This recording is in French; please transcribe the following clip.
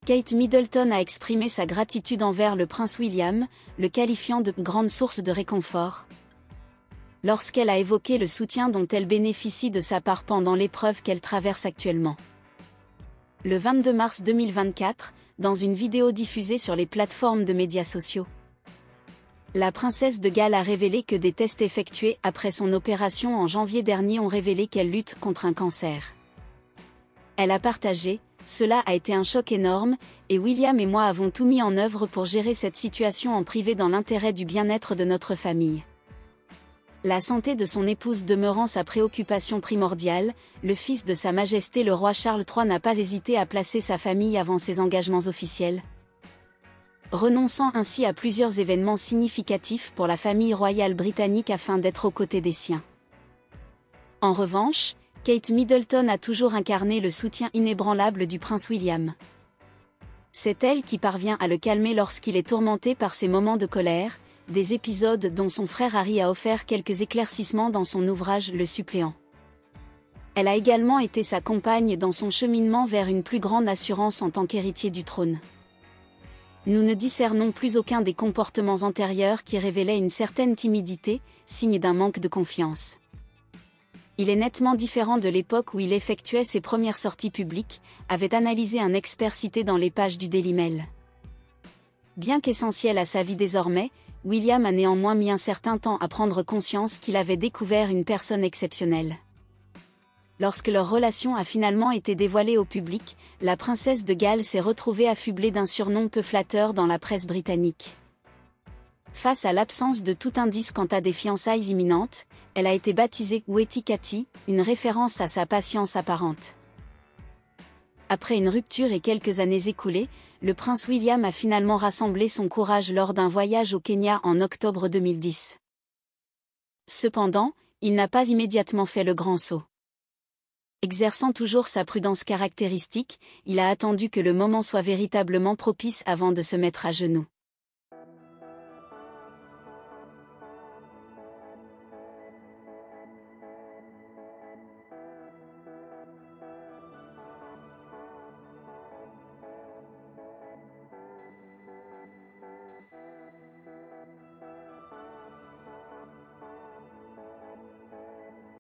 Kate Middleton a exprimé sa gratitude envers le prince William, le qualifiant de « grande source de réconfort », lorsqu'elle a évoqué le soutien dont elle bénéficie de sa part pendant l'épreuve qu'elle traverse actuellement. Le 22 mars 2024, dans une vidéo diffusée sur les plateformes de médias sociaux, la princesse de Galles a révélé que des tests effectués après son opération en janvier dernier ont révélé qu'elle lutte contre un cancer. Elle a partagé: « Cela a été un choc énorme, et William et moi avons tout mis en œuvre pour gérer cette situation en privé dans l'intérêt du bien-être de notre famille. » La santé de son épouse demeurant sa préoccupation primordiale, le fils de Sa Majesté le roi Charles III n'a pas hésité à placer sa famille avant ses engagements officiels, renonçant ainsi à plusieurs événements significatifs pour la famille royale britannique afin d'être aux côtés des siens. En revanche, Kate Middleton a toujours incarné le soutien inébranlable du prince William. C'est elle qui parvient à le calmer lorsqu'il est tourmenté par ses moments de colère, des épisodes dont son frère Harry a offert quelques éclaircissements dans son ouvrage Le Suppléant. Elle a également été sa compagne dans son cheminement vers une plus grande assurance en tant qu'héritier du trône. Nous ne discernons plus aucun des comportements antérieurs qui révélaient une certaine timidité, signe d'un manque de confiance. Il est nettement différent de l'époque où il effectuait ses premières sorties publiques, avait analysé un expert cité dans les pages du Daily Mail. Bien qu'essentiel à sa vie désormais, William a néanmoins mis un certain temps à prendre conscience qu'il avait découvert une personne exceptionnelle. Lorsque leur relation a finalement été dévoilée au public, la princesse de Galles s'est retrouvée affublée d'un surnom peu flatteur dans la presse britannique. Face à l'absence de tout indice quant à des fiançailles imminentes, elle a été baptisée Wetty Cathy, une référence à sa patience apparente. Après une rupture et quelques années écoulées, le prince William a finalement rassemblé son courage lors d'un voyage au Kenya en octobre 2010. Cependant, il n'a pas immédiatement fait le grand saut. Exerçant toujours sa prudence caractéristique, il a attendu que le moment soit véritablement propice avant de se mettre à genoux.